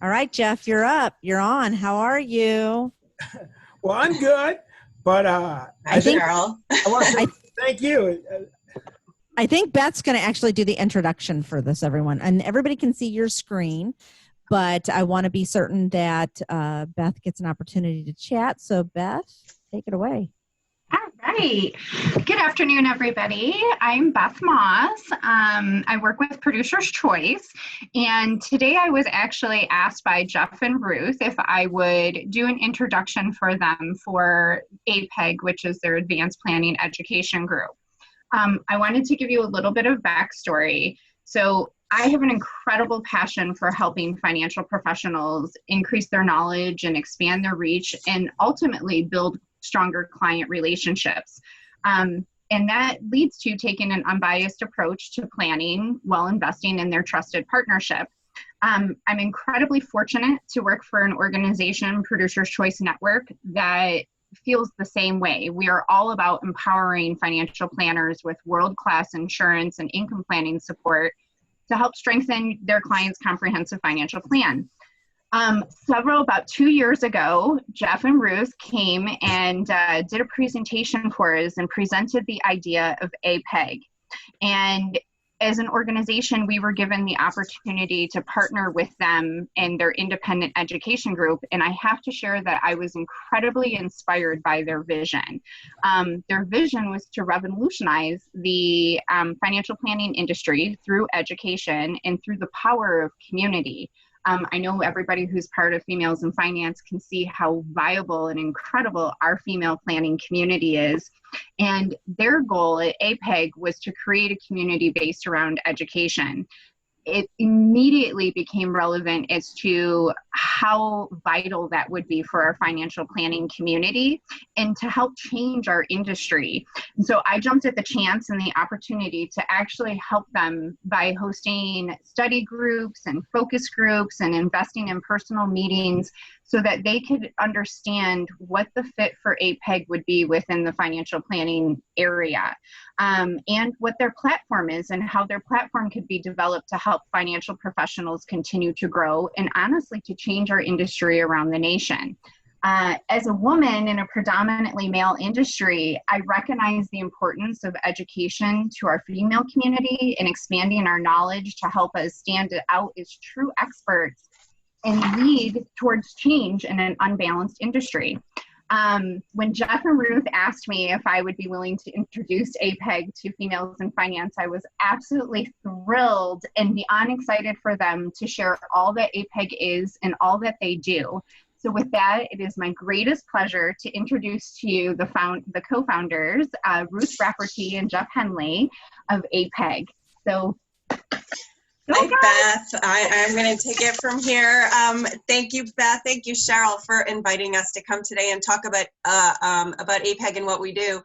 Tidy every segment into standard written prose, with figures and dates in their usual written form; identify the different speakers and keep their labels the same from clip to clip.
Speaker 1: All right, Jeff, you're up. You're on. How are you?
Speaker 2: Well, I'm good, but I think
Speaker 3: Cheryl.
Speaker 2: I want to say thank you.
Speaker 1: I think Beth's going to actually do the introduction for this, everyone. And everybody can see your screen, but I want to be certain that Beth gets an opportunity to chat. So, Beth, take it away.
Speaker 4: All right. Good afternoon, everybody. I'm Beth Moss. I work with Producer's Choice, and today I was actually asked by Jeff and Ruth if I would do an introduction for them for APEG, which is their Advanced Planning Education Group. I wanted to give you a little bit of backstory. So I have an incredible passion for helping financial professionals increase their knowledge and expand their reach and ultimately build stronger client relationships. And that leads to taking an unbiased approach to planning while investing in their trusted partnership. I'm incredibly fortunate to work for an organization, Producer's Choice Network, that feels the same way. We are all about empowering financial planners with world-class insurance and income planning support to help strengthen their clients' comprehensive financial plan. About 2 years ago, Jeff and Ruth came and did a presentation for us and presented the idea of APEG. And as an organization, we were given the opportunity to partner with them in their independent education group. And I have to share that I was incredibly inspired by their vision. Their vision was to revolutionize the financial planning industry through education and through the power of community. I know everybody who's part of Females in Finance can see how viable and incredible our female planning community is. And their goal at APEG was to create a community based around education. It immediately became relevant as to how vital that would be for our financial planning community and to help change our industry. And so I jumped at the chance and the opportunity to actually help them by hosting study groups and focus groups and investing in personal meetings so that they could understand what the fit for APEG would be within the financial planning area, and what their platform is and how their platform could be developed to help financial professionals continue to grow and honestly to change our industry around the nation. As a woman in a predominantly male industry, I recognize the importance of education to our female community and expanding our knowledge to help us stand out as true experts and lead towards change in an unbalanced industry. When Jeff and Ruth asked me if I would be willing to introduce APEG to Females in Finance, I was absolutely thrilled and beyond excited for them to share all that APEG is and all that they do. So with that, it is my greatest pleasure to introduce to you the co-founders, Ruth Raftery and Jeff Heenle of APEG. So.
Speaker 3: Hi, Beth. I'm going to take it from here. Thank you, Beth. Thank you, Cheryl, for inviting us to come today and talk about APEG and what we do.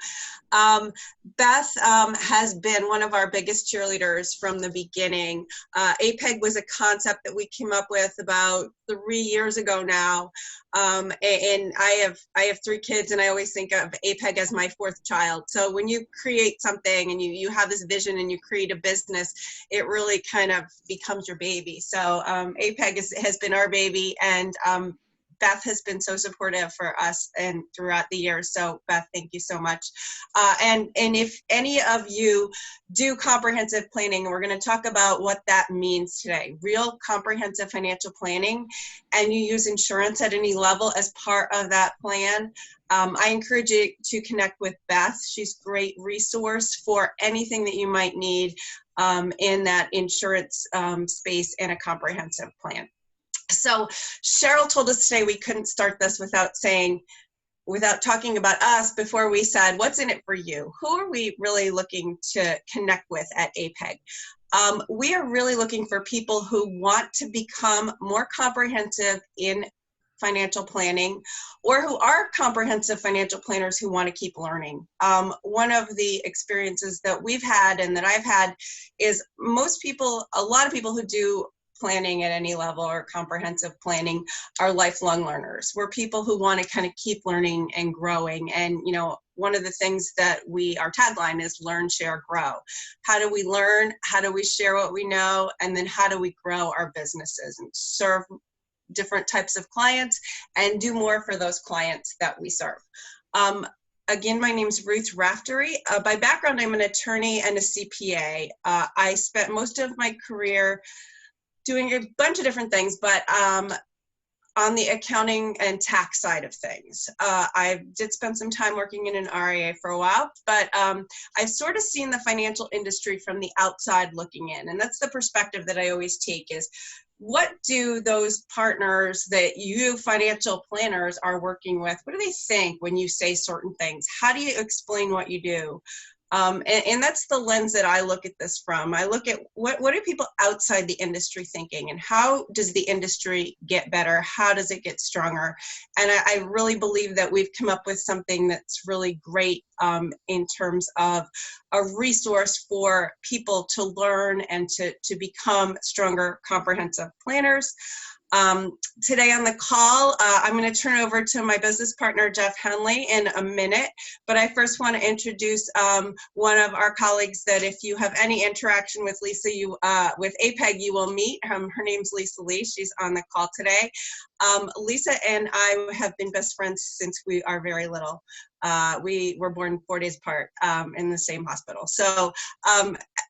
Speaker 3: Beth has been one of our biggest cheerleaders from the beginning. APEG was a concept that we came up with about 3 years ago now. And I have 3 kids, and I always think of APEG as my 4th child. So when you create something and you have this vision and you create a business, it really kind of becomes your baby. So APEG has been our baby, and Beth has been so supportive for us and throughout the years. So Beth, thank you so much. And if any of you do comprehensive planning, we're going to talk about what that means today. Real comprehensive financial planning, and you use insurance at any level as part of that plan. I encourage you to connect with Beth. She's a great resource for anything that you might need in that insurance space and a comprehensive plan. So Cheryl told us today we couldn't start this without talking about us before we said, what's in it for you? Who are we really looking to connect with at APEG? We are really looking for people who want to become more comprehensive in financial planning, or who are comprehensive financial planners who want to keep learning. One of the experiences that we've had and that I've had is a lot of people who do planning at any level or comprehensive planning are lifelong learners. We're people who want to kind of keep learning and growing. And, you know, one of the things that our tagline is learn, share, grow. How do we learn? How do we share what we know? And then how do we grow our businesses and serve different types of clients and do more for those clients that we serve. Again, my name's Ruth Raftery. By background, I'm an attorney and a CPA. I spent most of my career doing a bunch of different things, but on the accounting and tax side of things. I did spend some time working in an RIA for a while, but I've sort of seen the financial industry from the outside looking in. And that's the perspective that I always take is, what do those partners that you financial planners are working with, what do they think when you say certain things? How do you explain what you do? And that's the lens that I look at this from. I look at what are people outside the industry thinking, and how does the industry get better? How does it get stronger? And I really believe that we've come up with something that's really great in terms of a resource for people to learn and to become stronger, comprehensive planners. Today on the call, I'm going to turn over to my business partner, Jeff Headley, in a minute. But I first want to introduce one of our colleagues that if you have any interaction with Lisa, with APEG, you will meet. Her name's Lisa Lee. She's on the call today. Lisa and I have been best friends since we are very little. We were born 4 days apart in the same hospital. So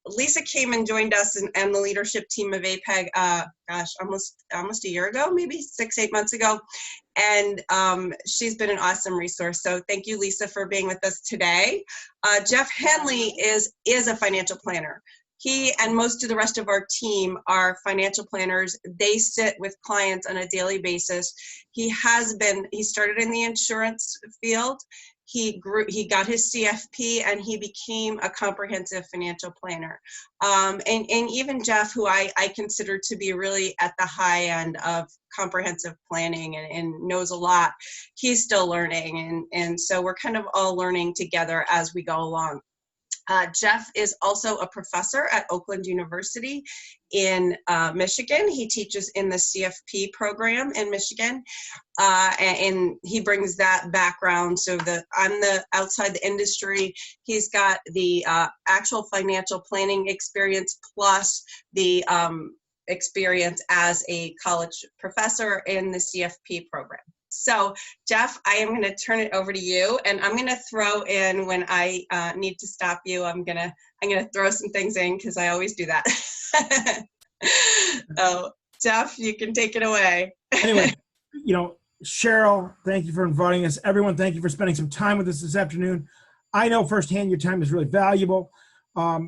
Speaker 3: Lisa came and joined us and the leadership team of APEG, almost a year ago, maybe 6-8 months ago. And she's been an awesome resource. So thank you, Lisa, for being with us today. Jeff Heenle is a financial planner. He and most of the rest of our team are financial planners. They sit with clients on a daily basis. He started in the insurance field. He got his CFP, and he became a comprehensive financial planner. And even Jeff, who I consider to be really at the high end of comprehensive planning and knows a lot, he's still learning. And so we're kind of all learning together as we go along. Jeff is also a professor at Oakland University in Michigan. He teaches in the CFP program in Michigan, and he brings that background. So I'm outside the industry. He's got the actual financial planning experience plus the experience as a college professor in the CFP program. So Jeff, I am going to turn it over to you, and I'm going to throw in when I need to stop you. I'm going to throw some things in because I always do that. So Jeff, you can take it away.
Speaker 2: Anyway, Cheryl, thank you for inviting us. Everyone, thank you for spending some time with us this afternoon. I know firsthand your time is really valuable to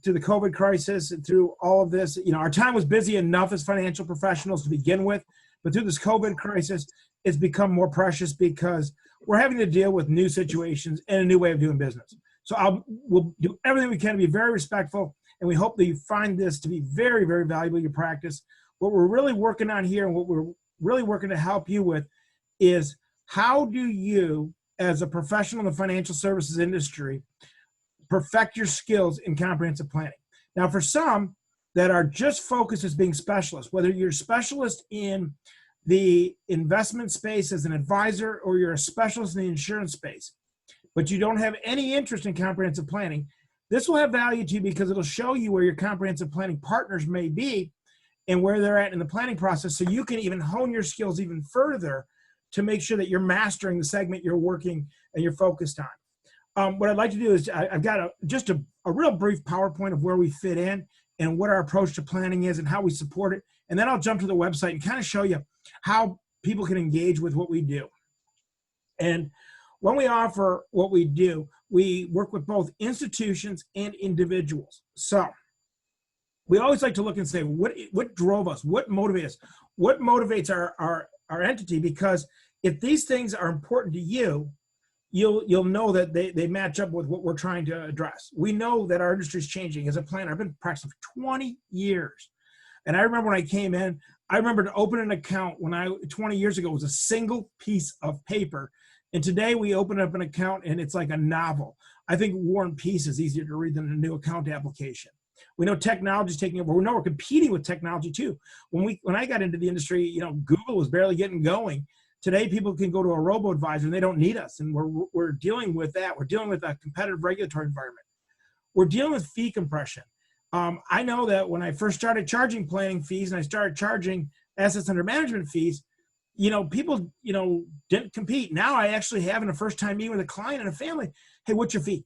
Speaker 2: the COVID crisis and through all of this. Our time was busy enough as financial professionals to begin with, but through this COVID crisis, it's become more precious because we're having to deal with new situations and a new way of doing business. So we'll do everything we can to be very respectful, and we hope that you find this to be very, very valuable in your practice. What we're really working on here and what we're really working to help you with is, how do you, as a professional in the financial services industry, perfect your skills in comprehensive planning? Now, for some that are just focused as being specialists, whether you're a specialist in the investment space as an advisor or you're a specialist in the insurance space, but you don't have any interest in comprehensive planning, this will have value to you because it'll show you where your comprehensive planning partners may be and where they're at in the planning process, so you can even hone your skills even further to make sure that you're mastering the segment you're working and you're focused on. What I'd like to do is I've got just a real brief PowerPoint of where we fit in and what our approach to planning is and how we support it. And then I'll jump to the website and kind of show you how people can engage with what we do. And when we offer what we do, we work with both institutions and individuals. So we always like to look and say, what drove us? What motivates us? What motivates our entity? Because if these things are important to you, you'll know that they match up with what we're trying to address. We know that our industry is changing. As a planner, I've been practicing for 20 years. And I remember when I came in, I remember to open an account 20 years ago, it was a single piece of paper. And today we open up an account and it's like a novel. I think War and Peace is easier to read than a new account application. We know technology is taking over. We know we're competing with technology too. When I got into the industry, Google was barely getting going. Today, people can go to a robo-advisor and they don't need us. And we're dealing with that. We're dealing with a competitive regulatory environment. We're dealing with fee compression. I know that when I first started charging planning fees and I started charging assets under management fees, people, didn't compete. Now I actually have in a first time meeting with a client and a family, hey, what's your fee?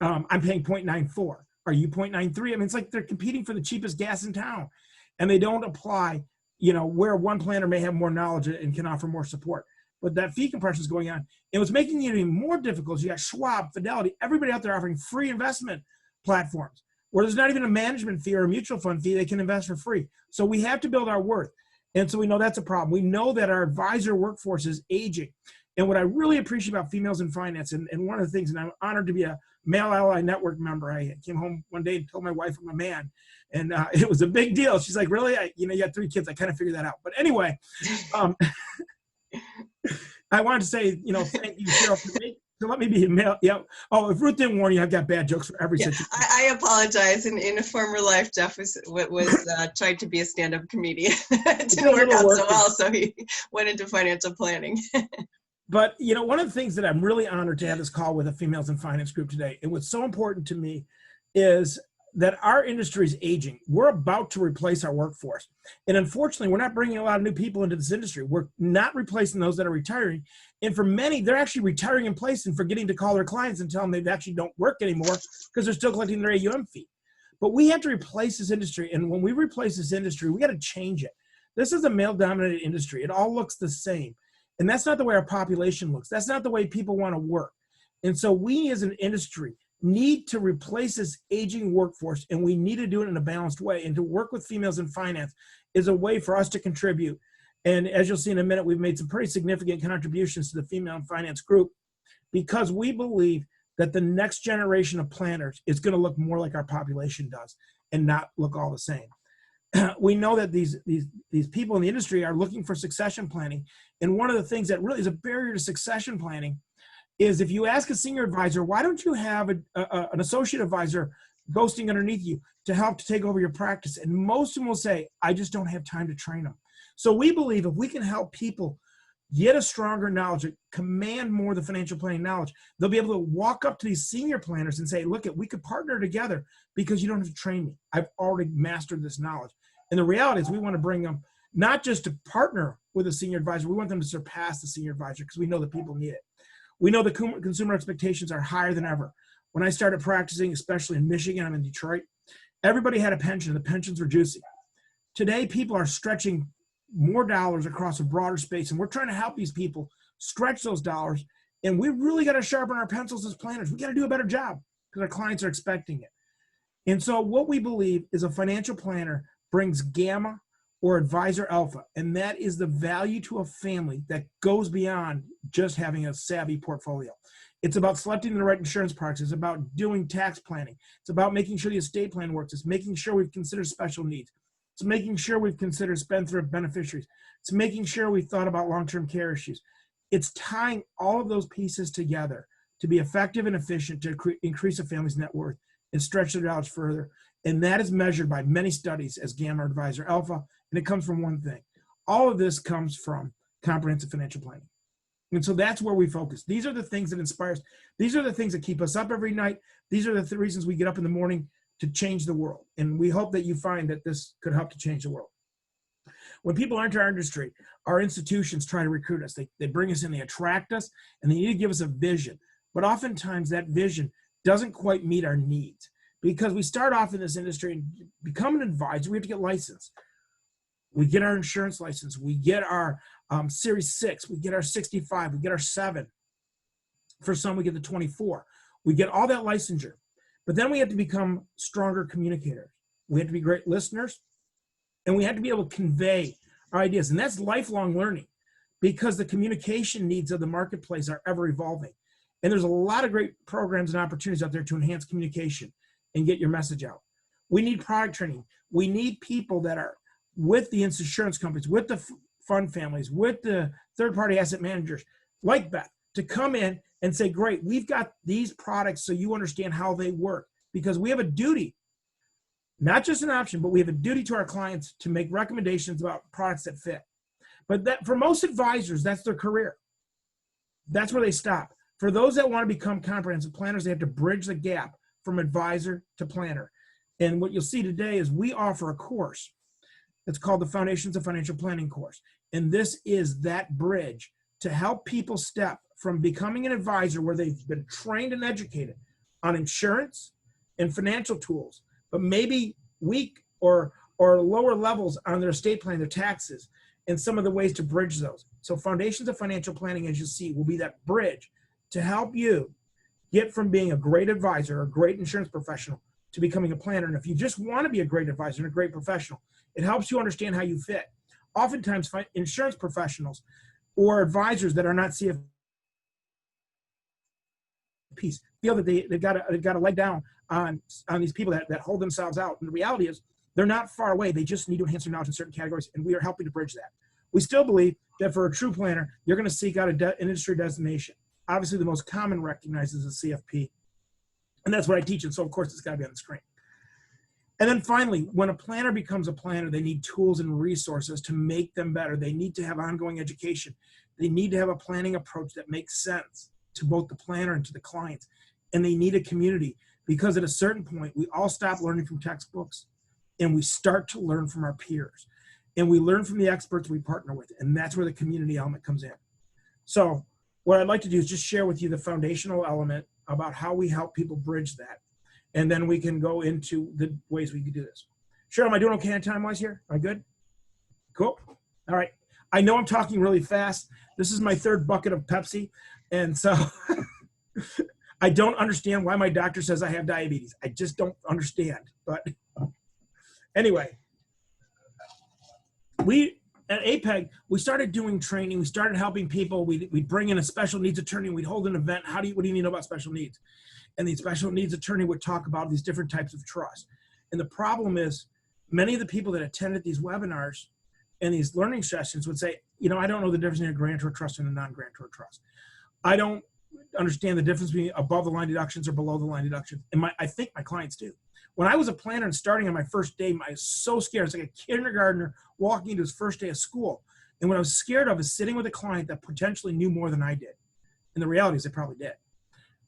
Speaker 2: I'm paying 0.94. Are you 0.93? I mean, it's like they're competing for the cheapest gas in town, and they don't apply, where one planner may have more knowledge and can offer more support. But that fee compression is going on. It was making it even more difficult. You got Schwab, Fidelity, everybody out there offering free investment platforms where there's not even a management fee or a mutual fund fee. They can invest for free. So we have to build our worth. And so we know that's a problem. We know that our advisor workforce is aging. And what I really appreciate about females in finance, and one of the things, and I'm honored to be a Male Ally Network member. I came home one day and told my wife I'm a man, and it was a big deal. She's like, really? You got 3 kids. I kind of figured that out. But anyway, I wanted to say, thank you, Cheryl, to let me be a male. Yeah. Oh, if Ruth didn't warn you, I've got bad jokes for every situation.
Speaker 3: I apologize. In a former life, Jeff was trying to be a stand-up comedian. It didn't work out so well, so he went into financial planning.
Speaker 2: But, one of the things that I'm really honored to have this call with a Females in Finance group today, and what's so important to me is that our industry is aging. We're about to replace our workforce. And unfortunately, we're not bringing a lot of new people into this industry. We're not replacing those that are retiring. And for many, they're actually retiring in place and forgetting to call their clients and tell them they actually don't work anymore because they're still collecting their AUM fee. But we have to replace this industry. And when we replace this industry, we got to change it. This is a male-dominated industry. It all looks the same. And that's not the way our population looks. That's not the way people want to work. And so we as an industry need to replace this aging workforce, and we need to do it in a balanced way. And to work with females in finance is a way for us to contribute. And as you'll see in a minute, we've made some pretty significant contributions to the Female in Finance group because we believe that the next generation of planners is going to look more like our population does and not look all the same. We know that these people in the industry are looking for succession planning. And one of the things that really is a barrier to succession planning is if you ask a senior advisor, why don't you have an associate advisor ghosting underneath you to help to take over your practice? And most of them will say, I just don't have time to train them. So we believe if we can help people get a stronger knowledge, command more of the financial planning knowledge, they'll be able to walk up to these senior planners and say, look, we could partner together because you don't have to train me. I've already mastered this knowledge. And the reality is we want to bring them not just to partner with a senior advisor, we want them to surpass the senior advisor because we know that people need it. We know the consumer expectations are higher than ever. When I started practicing, especially in Michigan, I'm in Detroit, everybody had a pension. The pensions were juicy. Today, people are stretching more dollars across a broader space, and we're trying to help these people stretch those dollars, and we really got to sharpen our pencils as planners. We got to do a better job because our clients are expecting it. And so what we believe is a financial planner brings gamma or advisor alpha, and that is the value to a family that goes beyond just having a savvy portfolio. It's about selecting the right insurance products. It's about doing tax planning. It's about making sure the estate plan works. It's making sure we've considered special needs. It's making sure we've considered spendthrift beneficiaries. It's making sure we've thought about long-term care issues. It's tying all of those pieces together to be effective and efficient to increase a family's net worth and stretch their dollars further. And that is measured by many studies as gamma or advisor alpha. And it comes from one thing. All of this comes from comprehensive financial planning. And so that's where we focus. These are the things that inspire us. These are the things that keep us up every night. These are the reasons we get up in the morning to change the world. And we hope that you find that this could help to change the world. When people enter our industry, our institutions try to recruit us. They bring us in, they attract us, and they need to give us a vision. But oftentimes that vision doesn't quite meet our needs because we start off in this industry and become an advisor. We have to get licensed. We get our insurance license. We get our Series 6. We get our 65. We get our 7. For some, we get the 24. We get all that licensure. But then we have to become stronger communicators. We have to be great listeners. And we have to be able to convey our ideas. And that's lifelong learning because the communication needs of the marketplace are ever evolving. And there's a lot of great programs and opportunities out there to enhance communication and get your message out. We need product training. We need people that are with the insurance companies, with the fund families, with the third-party asset managers, like Beth, to come in and say, great, we've got these products so you understand how they work. Because we have a duty, not just an option, but we have a duty to our clients to make recommendations about products that fit. But that for most advisors, that's their career. That's where they stop. For those that want to become comprehensive planners, they have to bridge the gap from advisor to planner. And what you'll see today is we offer a course It's called the Foundations of Financial Planning course. And this is that bridge to help people step from becoming an advisor where they've been trained and educated on insurance and financial tools, but maybe weak or lower levels on their estate planning, their taxes, and some of the ways to bridge those. So Foundations of Financial Planning, as you'll see, will be that bridge to help you get from being a great advisor or a great insurance professional to becoming a planner. And if you just want to be a great advisor and a great professional, it helps you understand how you fit. Oftentimes, insurance professionals or advisors that are not CFPs feel that they've got to lay down on these people that hold themselves out. And the reality is they're not far away. They just need to enhance their knowledge in certain categories, and we are helping to bridge that. We still believe that for a true planner, you're going to seek out an industry designation. Obviously, the most common recognized is a CFP, and that's what I teach, and so of course it's got to be on the screen. And then finally, when a planner becomes a planner, they need tools and resources to make them better. They need to have ongoing education. They need to have a planning approach that makes sense to both the planner and to the clients. And they need a community, because at a certain point, we all stop learning from textbooks and we start to learn from our peers. And we learn from the experts we partner with. And that's where the community element comes in. So what I'd like to do is just share with you the foundational element about how we help people bridge that. And then we can go into the ways we can do this. Cheryl, am I doing okay on time-wise here? Am I good? Cool. All right. I know I'm talking really fast. This is my third bucket of Pepsi. And so I don't understand why my doctor says I have diabetes. I just don't understand. But anyway, we at APEG, we started doing training. We started helping people. We'd bring in a special needs attorney. We'd hold an event. What do you need to know about special needs? And the special needs attorney would talk about these different types of trust. And the problem is many of the people that attended these webinars and these learning sessions would say, you know, I don't know the difference between a grantor trust and a non-grantor trust. I don't understand the difference between above the line deductions or below the line deductions. And I think my clients do. When I was a planner and starting on my first day, I was so scared. It's like a kindergartner walking into his first day of school. And what I was scared of is sitting with a client that potentially knew more than I did. And the reality is they probably did.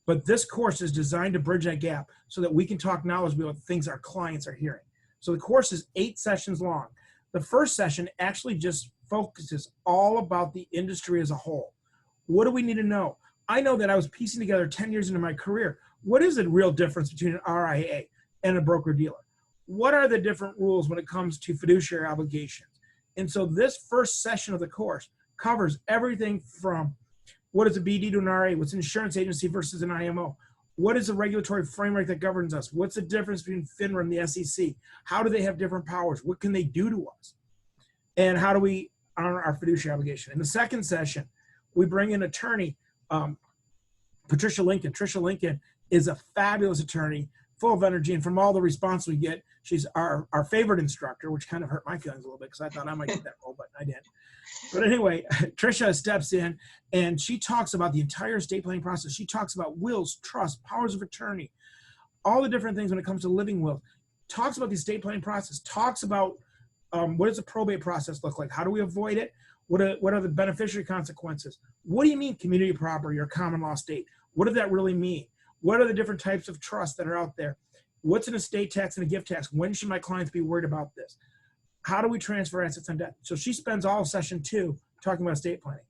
Speaker 2: But this course is designed to bridge that gap so that we can talk knowledgeably about things our clients are hearing. So the course is 8 sessions long. The first session actually just focuses all about the industry as a whole. What do we need to know? I know that I was piecing together 10 years into my career. What is the real difference between an RIA and a broker-dealer? What are the different rules when it comes to fiduciary obligations? And so this first session of the course covers everything from what is a BD to an RIA? What's an insurance agency versus an IMO? What is the regulatory framework that governs us? What's the difference between FINRA and the SEC? How do they have different powers? What can they do to us? And how do we honor our fiduciary obligation? In the second session, we bring in attorney, Patricia Lincoln. Tricia Lincoln is a fabulous attorney, full of energy, and from all the response we get, she's our favorite instructor, which kind of hurt my feelings a little bit because I thought I might get that role, but I didn't. But anyway, Tricia steps in and she talks about the entire estate planning process. She talks about wills, trust, powers of attorney, all the different things when it comes to living will. Talks about the estate planning process. Talks about what does the probate process look like? How do we avoid it? What are the beneficiary consequences? What do you mean community property or common law estate? What does that really mean? What are the different types of trusts that are out there? What's an estate tax and a gift tax? When should my clients be worried about this? How do we transfer assets on debt? So she spends all of session 2 talking about estate planning.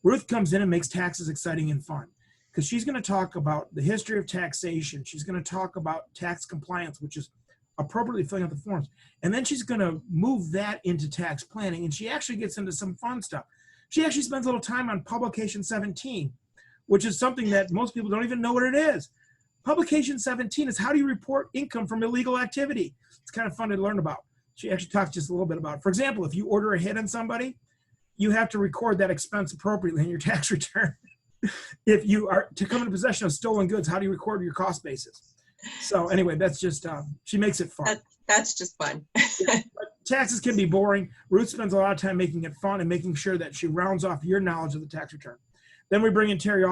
Speaker 2: Ruth comes in and makes taxes exciting and fun because she's going to talk about the history of taxation. She's going to talk about tax compliance, which is appropriately filling out the forms. And then she's going to move that into tax planning. And she actually gets into some fun stuff. She actually spends a little time on Publication 17, which is something that most people don't even know what it is. Publication 17 is how do you report income from illegal activity? It's kind of fun to learn about. She actually talks just a little bit about it. For example, if you order a hit on somebody, you have to record that expense appropriately in your tax return. If you are to come into possession of stolen goods, how do you record your cost basis? So anyway, that's just, she makes it fun.
Speaker 3: That's just fun.
Speaker 2: Taxes can be boring. Ruth spends a lot of time making it fun and making sure that she rounds off your knowledge of the tax return. Then we bring in Terry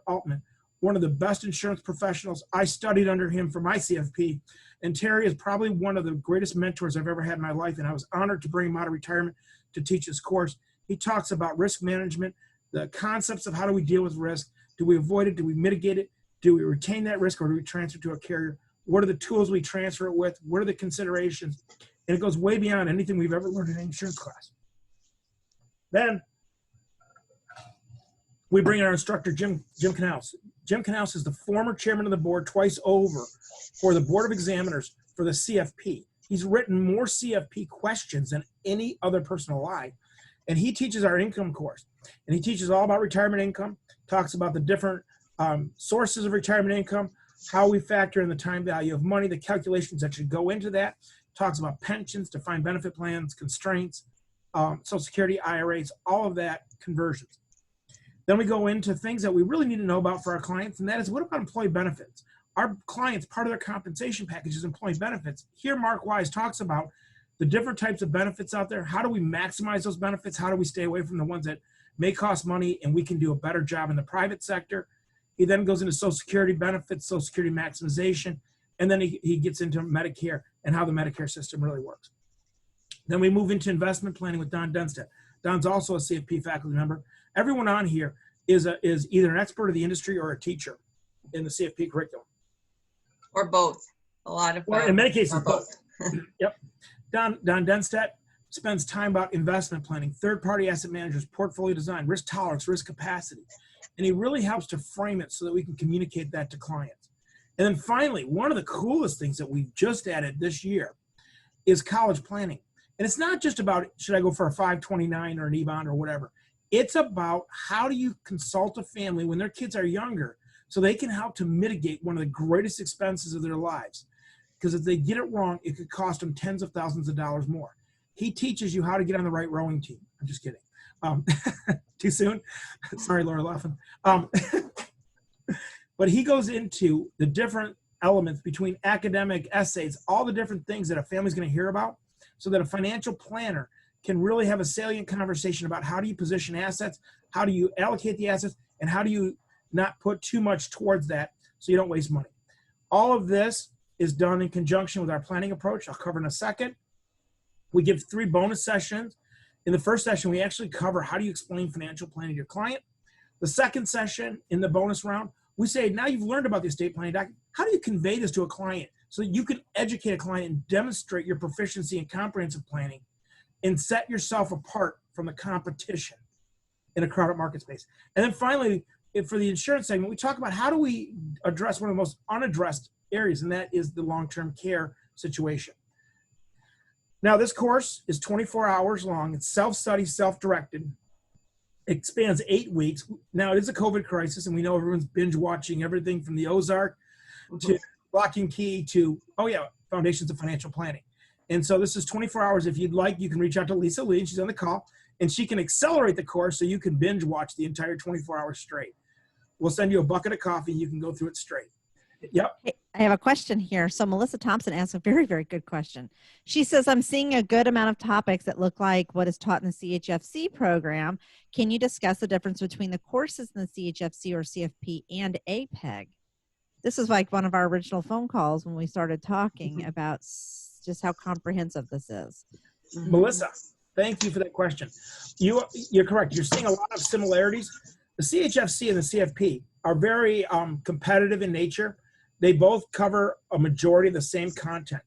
Speaker 2: Altman, one of the best insurance professionals. I studied under him for my CFP, and Terry is probably one of the greatest mentors I've ever had in my life, and I was honored to bring him out of retirement to teach this course. He talks about risk management, the concepts of how do we deal with risk. Do we avoid it? Do we mitigate it? Do we retain that risk or do we transfer to a carrier? What are the tools we transfer it with? What are the considerations? And it goes way beyond anything we've ever learned in an insurance class. Then we bring in our instructor, Jim Canals. Jim Canals is the former chairman of the board twice over for the Board of Examiners for the CFP. He's written more CFP questions than any other person alive. And he teaches our income course. And he teaches all about retirement income, talks about the different sources of retirement income, how we factor in the time value of money, the calculations that should go into that, talks about pensions, defined benefit plans, constraints, Social Security, IRAs, all of that, conversions. Then we go into things that we really need to know about for our clients, and that is, what about employee benefits? Our clients, part of their compensation package is employee benefits. Here, Mark Wise talks about the different types of benefits out there. How do we maximize those benefits? How do we stay away from the ones that may cost money and we can do a better job in the private sector? He then goes into Social Security benefits, Social Security maximization, and then he gets into Medicare and how the Medicare system really works. Then we move into investment planning with Don Dunstead. Don's also a CFP faculty member. Everyone on here is either an expert of the industry or a teacher in the CFP curriculum.
Speaker 3: Or both. A lot of
Speaker 2: Or in many cases, both.
Speaker 3: both.
Speaker 2: Yep. Don Dunstead spends time about investment planning, third-party asset managers, portfolio design, risk tolerance, risk capacity. And he really helps to frame it so that we can communicate that to clients. And then finally, one of the coolest things that we've just added this year is college planning. And it's not just about, should I go for a 529 or an E-bond or whatever. It's about, how do you consult a family when their kids are younger so they can help to mitigate one of the greatest expenses of their lives. Because if they get it wrong, it could cost them tens of thousands of dollars more. He teaches you how to get on the right rowing team. I'm just kidding. Too soon? Sorry, Laura Laughlin. But he goes into the different elements between academic essays, all the different things that a family's going to hear about, so that a financial planner can really have a salient conversation about, how do you position assets, how do you allocate the assets, and how do you not put too much towards that so you don't waste money. All of this is done in conjunction with our planning approach. I'll cover in a second. We give 3 bonus sessions. In the first session, we actually cover, how do you explain financial planning to your client. The second session, in the bonus round, we say, now you've learned about the estate planning document, how do you convey this to a client so that you can educate a client and demonstrate your proficiency in comprehensive planning and set yourself apart from the competition in a crowded market space. And then finally, for the insurance segment, we talk about, how do we address one of the most unaddressed areas, and that is the long-term care situation. Now, this course is 24 hours long. It's self-study, self-directed. It spans 8 weeks. Now, it is a COVID crisis, and we know everyone's binge watching everything from the Ozark to Lock and Key to, Foundations of Financial Planning. And so this is 24 hours. If you'd like, you can reach out to Lisa Lee, and she's on the call, and she can accelerate the course so you can binge watch the entire 24 hours straight. We'll send you a bucket of coffee, and you can go through it straight. Yep.
Speaker 1: I have a question here. So Melissa Thompson asked a very, very good question. She says, I'm seeing a good amount of topics that look like what is taught in the CHFC program. Can you discuss the difference between the courses in the CHFC or CFP and APEG? This is like one of our original phone calls when we started talking about just how comprehensive this is.
Speaker 2: Melissa, thank you for that question. You're correct. You're seeing a lot of similarities. The CHFC and the CFP are very competitive in nature. They both cover a majority of the same content.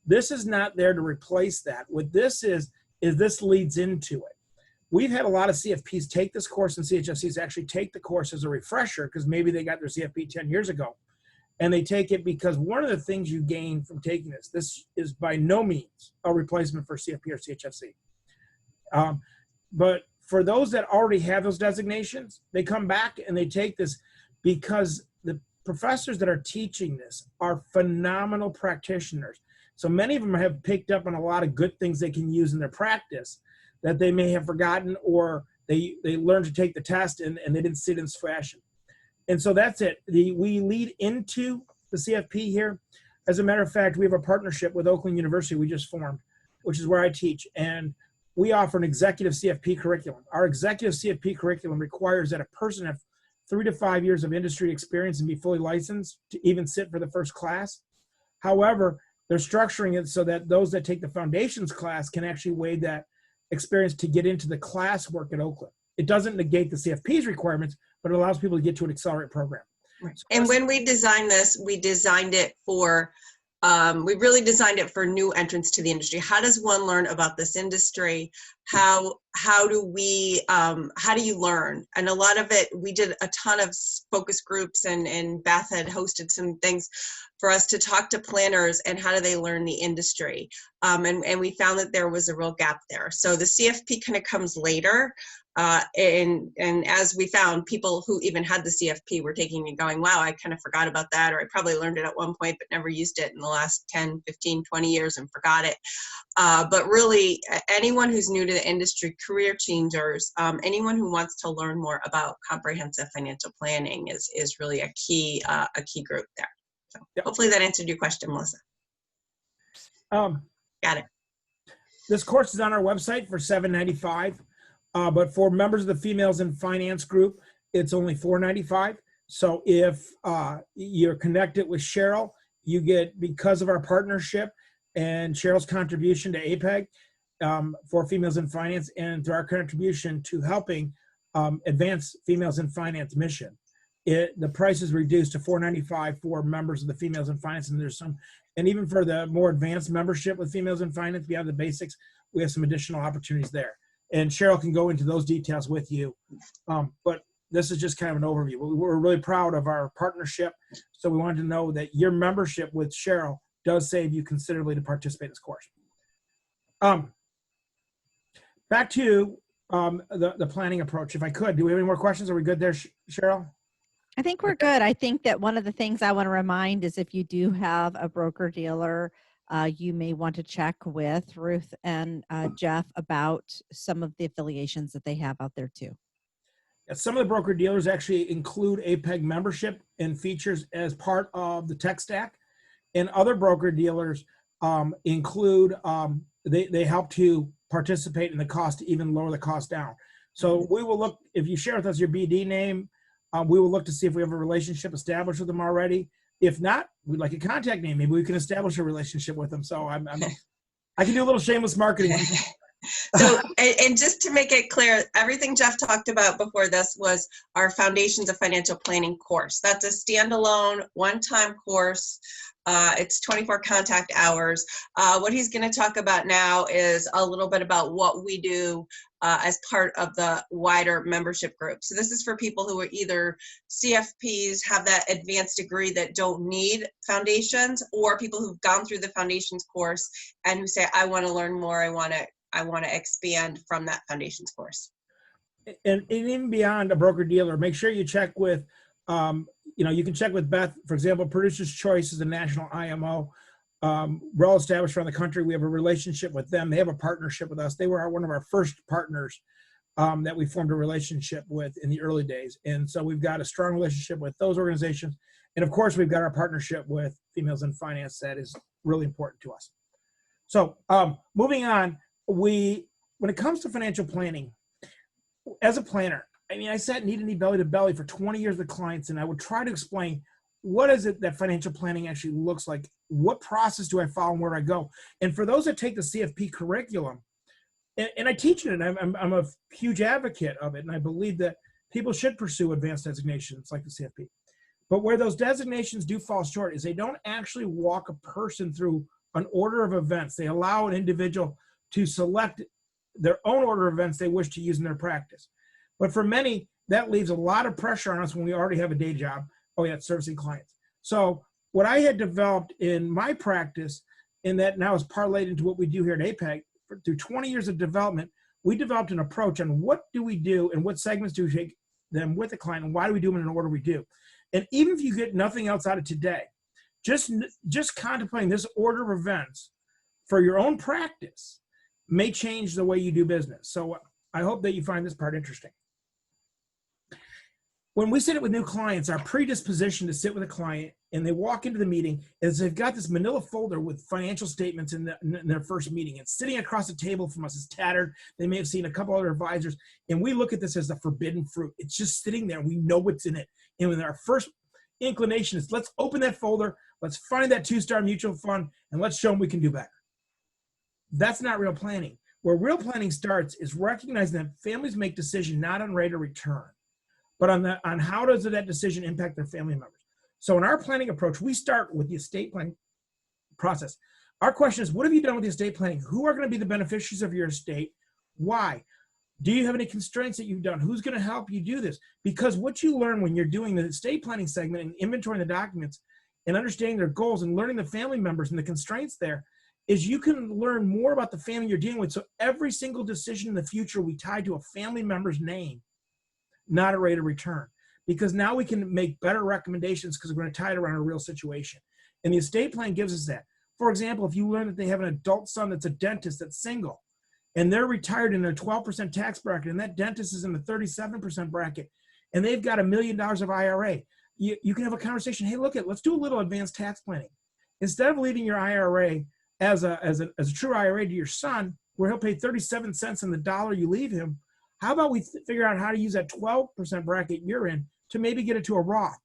Speaker 2: This is not there to replace that. What this is this leads into it. We've had a lot of CFPs take this course, and CHFCs actually take the course as a refresher because maybe they got their CFP 10 years ago. And they take it because one of the things you gain from taking this is by no means a replacement for CFP or CHFC. But for those that already have those designations, they come back and they take this because the professors that are teaching this are phenomenal practitioners. So many of them have picked up on a lot of good things they can use in their practice that they may have forgotten, or they learned to take the test and they didn't see it in fashion. And so that's it. We lead into the CFP here. As a matter of fact, we have a partnership with Oakland University we just formed, which is where I teach. And we offer an executive CFP curriculum. Our executive CFP curriculum requires that a person have 3 to 5 years of industry experience and be fully licensed to even sit for the first class. However, they're structuring it so that those that take the foundations class can actually weigh that experience to get into the classwork at Oakland. It doesn't negate the CFP's requirements, but it allows people to get to an accelerated program.
Speaker 3: Right. And when we designed this, we designed it for we really designed it for new entrants to the industry. How does one learn about this industry? How do you learn? And a lot of it, we did a ton of focus groups, and Beth had hosted some things for us to talk to planners and how do they learn the industry. And we found that there was a real gap there. So the CFP kind of comes later. And as we found, people who even had the CFP were taking and going, wow, I kind of forgot about that, or I probably learned it at one point but never used it in the last 10, 15, 20 years and forgot it. But really, anyone who's new to the industry, career changers, anyone who wants to learn more about comprehensive financial planning is really a key group there. So hopefully that answered your question, Melissa. Got it.
Speaker 2: This course is on our website for $7.95. But for members of the Females in Finance group, it's only $4.95. So if you're connected with Cheryl, you get, because of our partnership and Cheryl's contribution to APEG for Females in Finance, and through our contribution to helping advance Females in Finance mission, the price is reduced to $4.95 for members of the Females in Finance. And there's some, and even for the more advanced membership with Females in Finance, beyond the basics, we have some additional opportunities there. And Cheryl can go into those details with you. But this is just kind of an overview. We're really proud of our partnership. So we wanted to know that your membership with Cheryl does save you considerably to participate in this course. Back to the planning approach. If I could, do we have any more questions? Are we good there, Cheryl?
Speaker 1: I think we're good. I think that one of the things I want to remind is if you do have a broker dealer, you may want to check with Ruth and Jeff about some of the affiliations that they have out there too.
Speaker 2: Some of the broker dealers actually include APEG membership and features as part of the tech stack, and other broker dealers include, they help to participate in the cost to even lower the cost down. So we will look, if you share with us your BD name, we will look to see if we have a relationship established with them already. If not, we'd like a contact name. Maybe we can establish a relationship with them. So I can do a little shameless marketing.
Speaker 3: So, and just to make it clear, everything Jeff talked about before this was our Foundations of Financial Planning course. That's a standalone, one-time course. It's 24 contact hours. What he's going to talk about now is a little bit about what we do as part of the wider membership group. So this is for people who are either CFPs, have that advanced degree that don't need foundations, or people who've gone through the foundations course and who say, I want to learn more, I want to expand from that foundations course.
Speaker 2: And even beyond a broker dealer, make sure you check with, you can check with Beth. For example, Producer's Choice is a national IMO, well established around the country. We have a relationship with them. They have a partnership with us. They were one of our first partners that we formed a relationship with in the early days. And so we've got a strong relationship with those organizations. And of course, we've got our partnership with Females in Finance that is really important to us. So moving on, when it comes to financial planning, as a planner, I mean, I sat knee to knee, belly to belly for 20 years with clients, and I would try to explain what is it that financial planning actually looks like? What process do I follow and where do I go? And for those that take the CFP curriculum, and I teach it, and I'm a huge advocate of it, and I believe that people should pursue advanced designations like the CFP. But where those designations do fall short is they don't actually walk a person through an order of events. They allow an individual to select their own order of events they wish to use in their practice. But for many, that leaves a lot of pressure on us when we already have a day job. Oh yeah, servicing clients. So what I had developed in my practice, and that now is parlayed into what we do here at APEG, through 20 years of development, we developed an approach on what do we do and what segments do we take them with the client, and why do we do them in an order we do. And even if you get nothing else out of today, just contemplating this order of events for your own practice may change the way you do business. So I hope that you find this part interesting. When we sit it with new clients, our predisposition to sit with a client and they walk into the meeting is they've got this manila folder with financial statements in their first meeting. It's sitting across the table from us. It's tattered. They may have seen a couple other advisors. And we look at this as the forbidden fruit. It's just sitting there. We know what's in it. And when our first inclination is, let's open that folder. Let's find that 2-star mutual fund and let's show them we can do better. That's not real planning. Where real planning starts is recognizing that families make decisions not on rate of return, but on how does that decision impact their family members. So in our planning approach, we start with the estate planning process. Our question is, what have you done with the estate planning? Who are going to be the beneficiaries of your estate? Why? Do you have any constraints that you've done? Who's going to help you do this? Because what you learn when you're doing the estate planning segment and inventorying the documents and understanding their goals and learning the family members and the constraints there is you can learn more about the family you're dealing with. So every single decision in the future we tie to a family member's name, not a rate of return. Because now we can make better recommendations because we're going to tie it around a real situation. And the estate plan gives us that. For example, if you learn that they have an adult son that's a dentist that's single, and they're retired in a 12% tax bracket, and that dentist is in the 37% bracket, and they've got $1 million of IRA, you can have a conversation. Hey, let's do a little advanced tax planning. Instead of leaving your IRA as a true IRA to your son, where he'll pay 37 cents on the dollar you leave him, how about we figure out how to use that 12% bracket you're in to maybe get it to a Roth?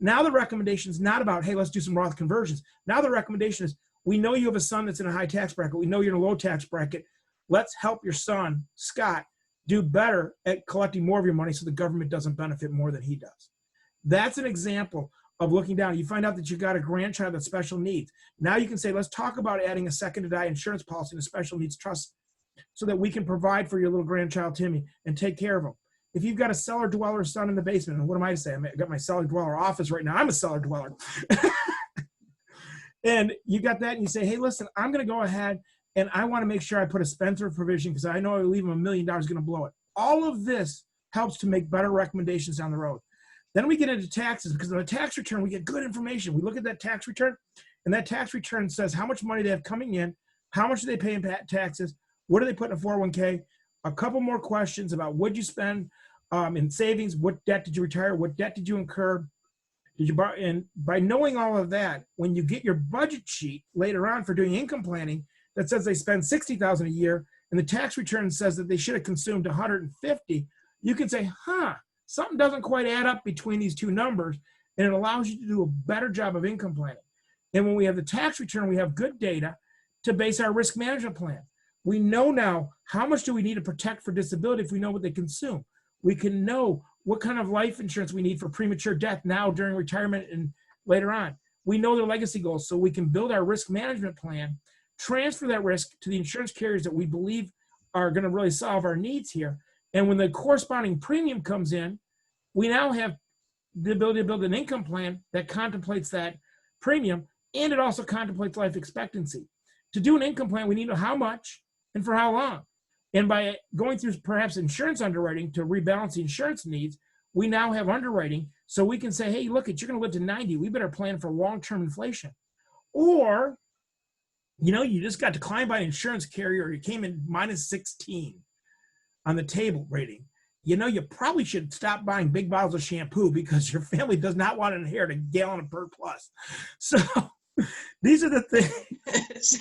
Speaker 2: Now the recommendation is not about, hey, let's do some Roth conversions. Now the recommendation is, we know you have a son that's in a high tax bracket. We know you're in a low tax bracket. Let's help your son, Scott, do better at collecting more of your money so the government doesn't benefit more than he does. That's an example of looking down. You find out that you've got a grandchild with special needs. Now you can say, let's talk about adding a second to die insurance policy and a special needs trust so that we can provide for your little grandchild, Timmy, and take care of him. If you've got a cellar dweller son in the basement, and what am I to say? I got my cellar dweller office right now. I'm a cellar dweller. And you got that, and you say, hey, listen, I'm going to go ahead and I want to make sure I put a spendthrift provision because I know I leave him $1 million going to blow it. All of this helps to make better recommendations down the road. Then we get into taxes, because on a tax return, we get good information. We look at that tax return, and that tax return says how much money they have coming in, how much do they pay in taxes, what do they put in a 401k, a couple more questions about what you spend in savings, what debt did you retire, what debt did you incur, did you borrow? And by knowing all of that, when you get your budget sheet later on for doing income planning that says they spend $60,000 a year, and the tax return says that they should have consumed $150, you can say, something doesn't quite add up between these two numbers, and it allows you to do a better job of income planning. And when we have the tax return, we have good data to base our risk management plan. We know now how much do we need to protect for disability if we know what they consume. We can know what kind of life insurance we need for premature death now during retirement and later on. We know their legacy goals, so we can build our risk management plan, transfer that risk to the insurance carriers that we believe are going to really solve our needs here. And when the corresponding premium comes in, we now have the ability to build an income plan that contemplates that premium, and it also contemplates life expectancy. To do an income plan, we need to know how much and for how long. And by going through perhaps insurance underwriting to rebalance the insurance needs, we now have underwriting so we can say, hey, look, you're going to live to 90. We better plan for long-term inflation. Or, you just got declined by an insurance carrier, you came in minus 16 on the table rating. You probably should stop buying big bottles of shampoo because your family does not want to inherit a gallon of PERT Plus. So these are the things.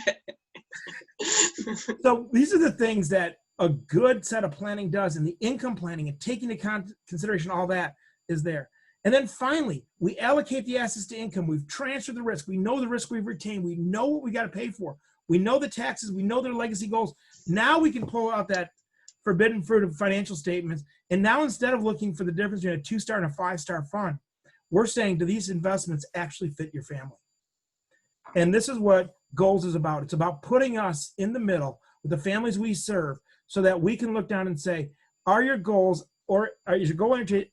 Speaker 2: So these are the things that a good set of planning does, and the income planning and taking into consideration all that is there. And then finally, we allocate the assets to income. We've transferred the risk. We know the risk we've retained. We know what we got to pay for. We know the taxes. We know their legacy goals. Now we can pull out that forbidden fruit of financial statements. And now instead of looking for the difference between a 2-star and a 5-star fund, we're saying, do these investments actually fit your family? And this is what goals is about. It's about putting us in the middle with the families we serve so that we can look down and say, are your goals, or is your goal into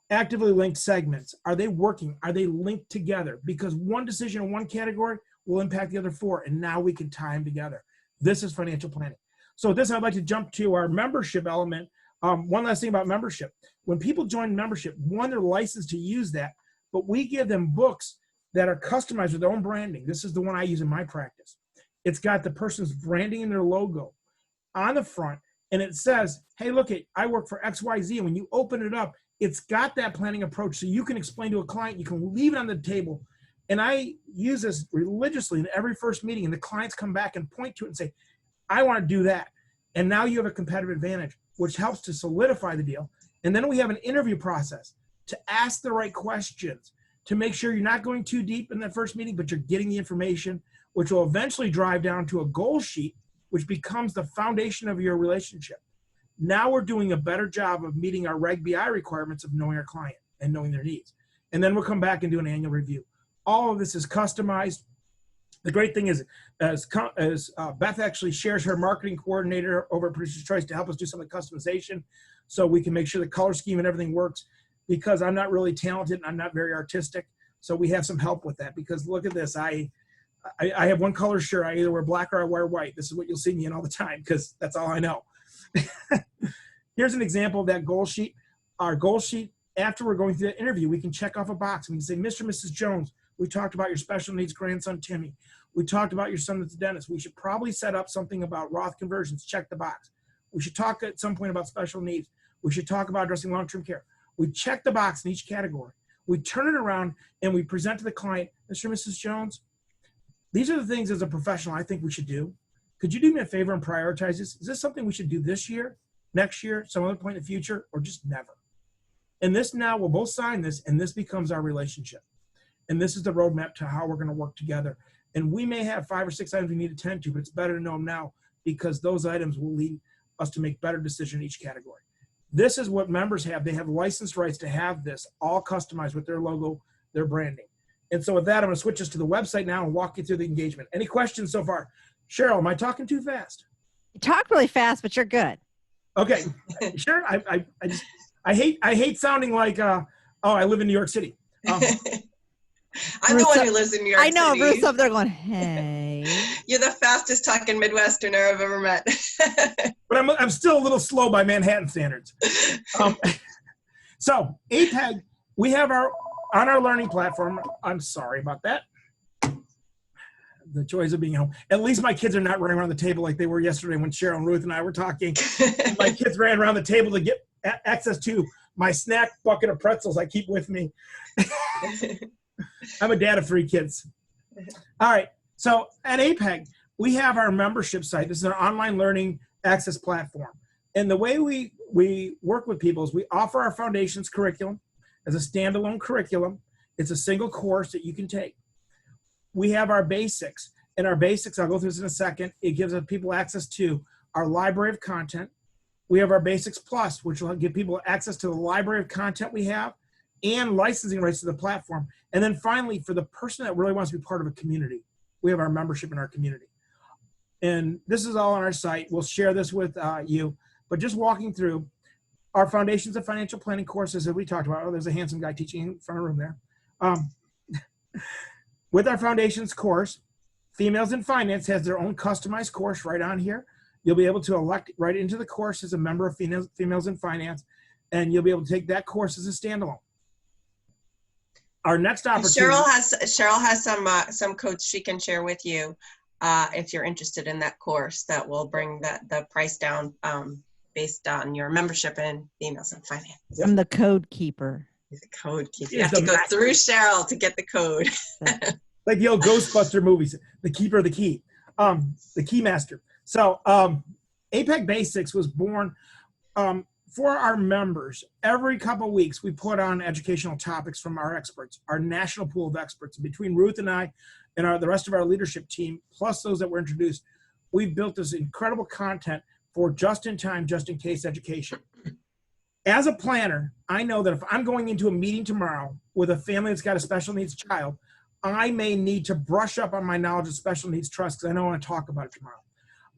Speaker 2: actively linked segments? Are they working? Are they linked together? Because one decision in one category will impact the other 4, and now we can tie them together. This is financial planning. So with this, I'd like to jump to our membership element. One last thing about membership. When people join membership, they're licensed to use that, but we give them books that are customized with their own branding. This is the one I use in my practice. It's got the person's branding and their logo on the front, and it says, hey, look, I work for XYZ, and when you open it up, it's got that planning approach so you can explain to a client, you can leave it on the table. And I use this religiously in every first meeting, and the clients come back and point to it and say, I want to do that. And now you have a competitive advantage, which helps to solidify the deal. And then we have an interview process to ask the right questions, to make sure you're not going too deep in that first meeting, but you're getting the information, which will eventually drive down to a goal sheet, which becomes the foundation of your relationship. Now we're doing a better job of meeting our Reg BI requirements of knowing our client and knowing their needs. And then we'll come back and do an annual review. All of this is customized. The great thing is, as Beth actually shares her marketing coordinator over at Producer's Choice to help us do some of the customization so we can make sure the color scheme and everything works, because I'm not really talented and I'm not very artistic. So we have some help with that, because look at this. I have one color shirt. I either wear black or I wear white. This is what you'll see me in all the time, because that's all I know. Here's an example of that goal sheet. Our goal sheet, after we're going through the interview, we can check off a box. We can say, Mr. and Mrs. Jones, we talked about your special needs grandson, Timmy. We talked about your son that's a dentist. We should probably set up something about Roth conversions. Check the box. We should talk at some point about special needs. We should talk about addressing long-term care. We check the box in each category. We turn it around and we present to the client, Mr. and Mrs. Jones, these are the things as a professional I think we should do. Could you do me a favor and prioritize this? Is this something we should do this year, next year, some other point in the future, or just never? And this now, we'll both sign this, and this becomes our relationship. And this is the roadmap to how we're going to work together. And we may have 5 or 6 items we need to tend to, but it's better to know them now, because those items will lead us to make better decisions in each category. This is what members have. They have licensed rights to have this all customized with their logo, their branding. And so with that, I'm going to switch us to the website now and walk you through the engagement. Any questions so far? Cheryl, am I talking too fast?
Speaker 1: You talk really fast, but you're good.
Speaker 2: Okay, sure. I hate sounding like, oh, I live in New York City.
Speaker 3: I'm the one who lives in New York City.
Speaker 1: I know, Ruth's up there going, hey.
Speaker 3: You're the fastest talking Midwesterner I've ever met.
Speaker 2: But I'm still a little slow by Manhattan standards. So APEG, we have on our learning platform, I'm sorry about that. The joys of being home. At least my kids are not running around the table like they were yesterday when Cheryl and Ruth and I were talking. My kids ran around the table to get access to my snack bucket of pretzels I keep with me. I'm a dad of 3 kids. All right. So at APEG, we have our membership site. This is our online learning access platform. And the way we work with people is we offer our foundations curriculum as a standalone curriculum. It's a single course that you can take. We have our basics. And our basics, I'll go through this in a second. It gives people access to our library of content. We have our Basics Plus, which will give people access to the library of content we have and licensing rights to the platform. And then finally, for the person that really wants to be part of a community, we have our membership in our community. And this is all on our site. We'll share this with you. But just walking through our Foundations of Financial Planning courses that we talked about. Oh, there's a handsome guy teaching in front of the room there. With our Foundations course, Females in Finance has their own customized course right on here. You'll be able to elect right into the course as a member of Females in Finance, and you'll be able to take that course as a standalone. Our next opportunity.
Speaker 3: Cheryl has some codes she can share with you if you're interested in that course that will bring the price down based on your membership in Females in Finance.
Speaker 1: I'm the code keeper.
Speaker 3: The code keeper. You have to go through Cheryl to get the code.
Speaker 2: Like the old Ghostbuster movies, the keeper of the key, the key master. So APEG Basics was born for our members. Every couple of weeks, we put on educational topics from our experts, our national pool of experts. Between Ruth and I and the rest of our leadership team, plus those that were introduced, we've built this incredible content for just-in-time, just-in-case education. As a planner, I know that if I'm going into a meeting tomorrow with a family that's got a special needs child, I may need to brush up on my knowledge of special needs trust because I don't want to talk about it tomorrow.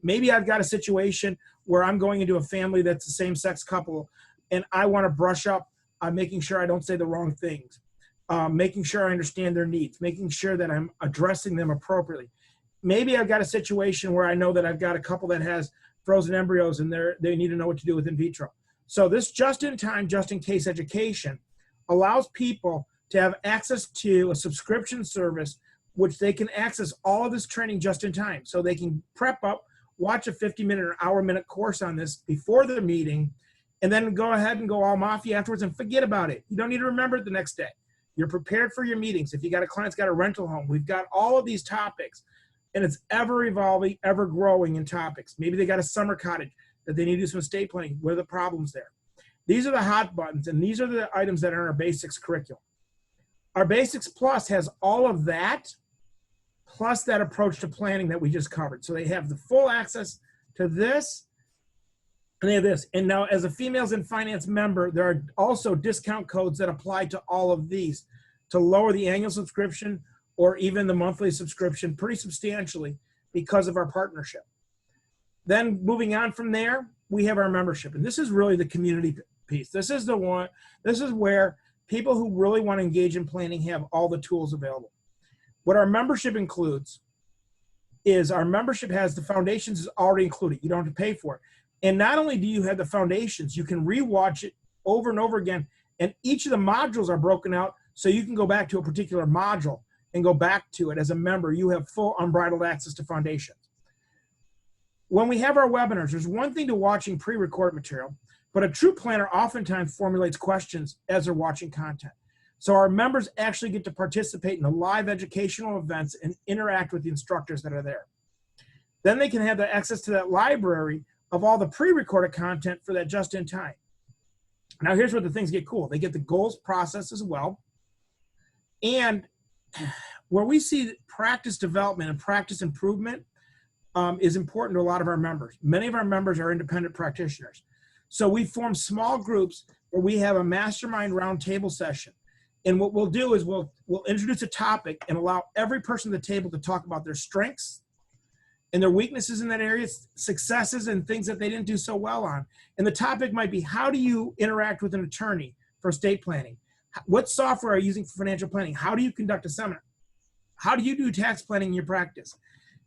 Speaker 2: Maybe I've got a situation where I'm going into a family that's a same-sex couple, and I want to brush up on making sure I don't say the wrong things, making sure I understand their needs, making sure that I'm addressing them appropriately. Maybe I've got a situation where I know that I've got a couple that has frozen embryos and they need to know what to do with in vitro. So this just-in-time, just-in-case education allows people to have access to a subscription service which they can access all of this training just in time. So they can prep up, watch a 50-minute or hour-minute course on this before the meeting, and then go ahead and go all mafia afterwards and forget about it. You don't need to remember it the next day. You're prepared for your meetings. If you got a client that's got a rental home, we've got all of these topics, and it's ever evolving, ever growing in topics. Maybe they got a summer cottage that they need to do some estate planning. What are the problems there? These are the hot buttons, and these are the items that are in our basics curriculum. Our Basics Plus has all of that, plus that approach to planning that we just covered. So they have the full access to this, and they have this. And now as a Females in Finance member, there are also discount codes that apply to all of these to lower the annual subscription or even the monthly subscription pretty substantially because of our partnership. Then moving on from there, we have our membership. And this is really the community piece. This is where people who really want to engage in planning have all the tools available. What our membership includes is our membership has the foundations is already included. You don't have to pay for it. And not only do you have the foundations, you can rewatch it over and over again. And each of the modules are broken out so you can go back to a particular module and go back to it as a member. You have full unbridled access to foundations. When we have our webinars, there's one thing to watching pre-recorded material, but a true planner oftentimes formulates questions as they're watching content. So our members actually get to participate in the live educational events and interact with the instructors that are there. Then they can have the access to that library of all the pre-recorded content for that just in time. Now here's where the things get cool. They get the goals process as well. And where we see practice development and practice improvement is important to a lot of our members. Many of our members are independent practitioners. So we form small groups where we have a mastermind roundtable session. And what we'll do is we'll introduce a topic and allow every person at the table to talk about their strengths and their weaknesses in that area, successes and things that they didn't do so well on. And the topic might be, how do you interact with an attorney for estate planning? What software are you using for financial planning? How do you conduct a seminar? How do you do tax planning in your practice?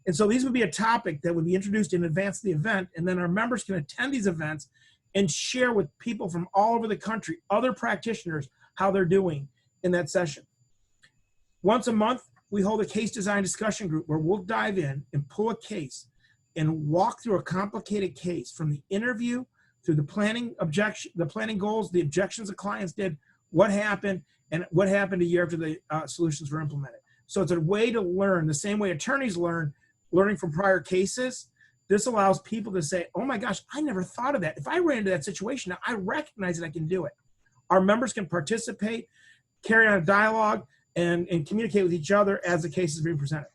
Speaker 2: And so these would be a topic that would be introduced in advance of the event, and then our members can attend these events and share with people from all over the country, other practitioners, how they're doing in that session. Once a month, we hold a case design discussion group where we'll dive in and pull a case and walk through a complicated case from the interview through the planning goals, the objections the clients did, what happened, and what happened a year after the solutions were implemented. So it's a way to learn the same way attorneys learn, learning from prior cases. This allows people to say, oh my gosh, I never thought of that. If I ran into that situation, now I recognize that I can do it. Our members can participate, carry on a dialogue, and communicate with each other as the case is being presented.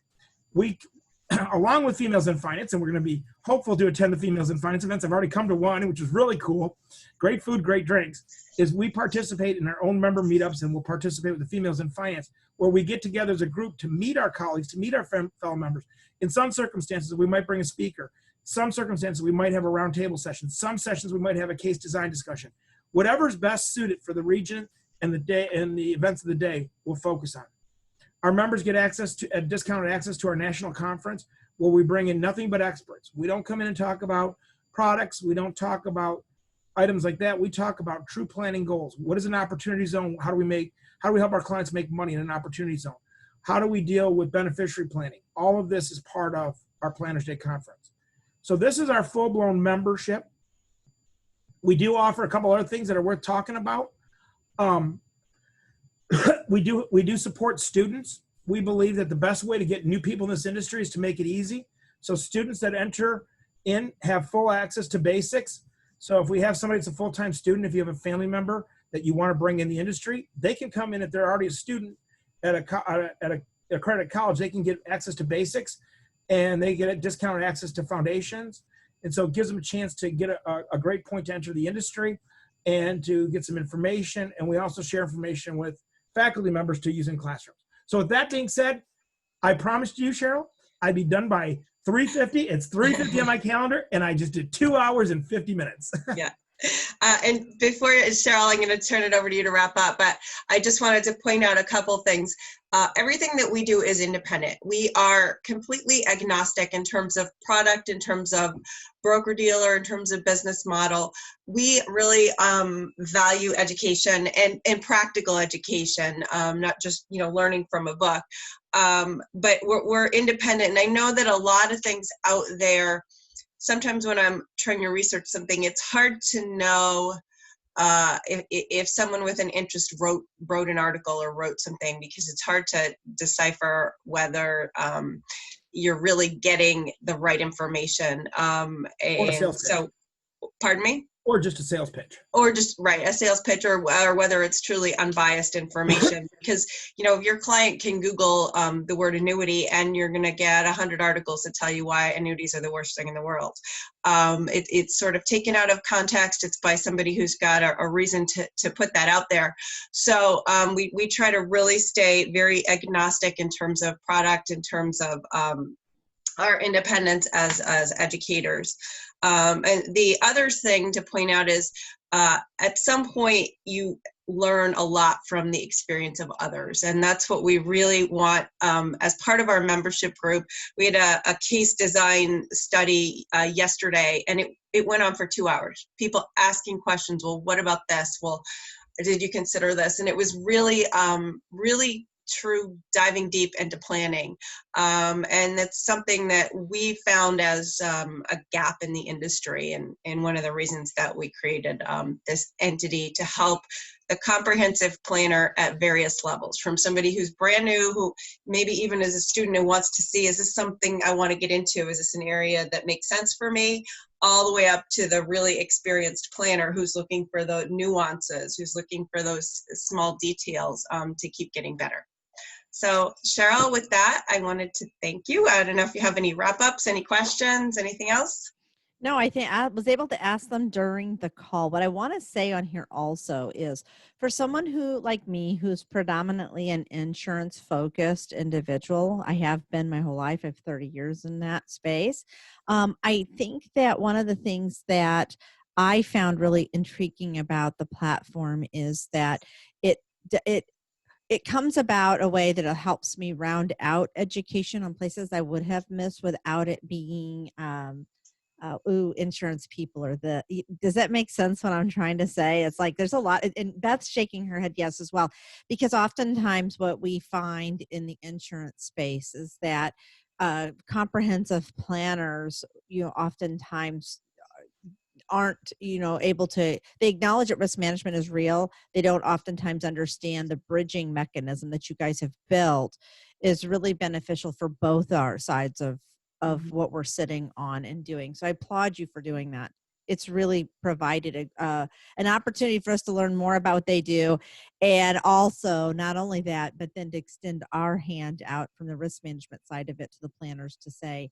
Speaker 2: We, along with Females in Finance, and we're going to be hopeful to attend the Females in Finance events. I've already come to one, which is really cool. Great food, great drinks. Is we participate in our own member meetups, and we'll participate with the Females in Finance, where we get together as a group to meet our colleagues, to meet our fellow members. In some circumstances, we might bring a speaker. Some circumstances, we might have a roundtable session. Some sessions, we might have a case design discussion. Whatever is best suited for the region and the day and the events of the day, we'll focus on. Our members get access to discounted access to our national conference, where we bring in nothing but experts. We don't come in and talk about products. We don't talk about items like that. We talk about true planning goals. What is an opportunity zone? How do we help our clients make money in an opportunity zone? How do we deal with beneficiary planning? All of this is part of our Planners Day conference. So this is our full-blown membership. We do offer a couple other things that are worth talking about. We do support students. We believe that the best way to get new people in this industry is to make it easy. So students that enter in have full access to basics. So if we have somebody that's a full-time student, if you have a family member that you want to bring in the industry, they can come in if they're already a student at a accredited college. They can get access to basics, and they get discounted access to foundations. And so it gives them a chance to get a great point to enter the industry and to get some information. And we also share information with faculty members to use in classrooms. So with that being said, I promised you, Cheryl, I'd be done by 3:50. It's 3:50 on my calendar, and I just did 2 hours and 50 minutes.
Speaker 3: Yeah. And before, Cheryl, I'm going to turn it over to you to wrap up, but I just wanted to point out a couple things. Everything that we do is independent. We are completely agnostic in terms of product, in terms of broker-dealer, in terms of business model. We really value education and practical education, not just, learning from a book. But we're independent. And I know that a lot of things out there, sometimes when I'm trying to research something, it's hard to know if someone with an interest wrote an article or wrote something, because it's hard to decipher whether you're really getting the right information. And so, Pardon me?
Speaker 2: Or just a sales pitch.
Speaker 3: Or just a sales pitch, or whether it's truly unbiased information. Because if your client can Google the word annuity, and you're going to get 100 articles that tell you why annuities are the worst thing in the world. It's sort of taken out of context. It's by somebody who's got a reason to put that out there. So we try to really stay very agnostic in terms of product, in terms of our independence as educators. And the other thing to point out is at some point you learn a lot from the experience of others. And that's what we really want as part of our membership group. We had a case design study yesterday, and it went on for 2 hours. People asking questions. Well, what about this? Well, did you consider this? And it was really, really true diving deep into planning. And that's something that we found as a gap in the industry, and one of the reasons that we created this entity to help the comprehensive planner at various levels, from somebody who's brand new, who maybe even as a student who wants to see, is this something I want to get into? Is this an area that makes sense for me? All the way up to the really experienced planner who's looking for the nuances, who's looking for those small details to keep getting better. So Cheryl, with that, I wanted to thank you. I don't know if you have any wrap-ups, any questions, anything else?
Speaker 1: No, I think I was able to ask them during the call. What I want to say on here also is, for someone who, like me, who's predominantly an insurance focused individual, I have been my whole life. I have 30 years in that space. I think that one of the things that I found really intriguing about the platform is that it comes about a way that it helps me round out education on places I would have missed without it being insurance people, or does that make sense what I'm trying to say? It's like there's a lot, and Beth's shaking her head yes as well, because oftentimes what we find in the insurance space is that comprehensive planners, oftentimes aren't able to, they acknowledge that risk management is real. They don't oftentimes understand the bridging mechanism that you guys have built is really beneficial for both our sides of what we're sitting on and doing. So I applaud you for doing that. It's really provided an opportunity for us to learn more about what they do, and also not only that, but then to extend our hand out from the risk management side of it to the planners to say,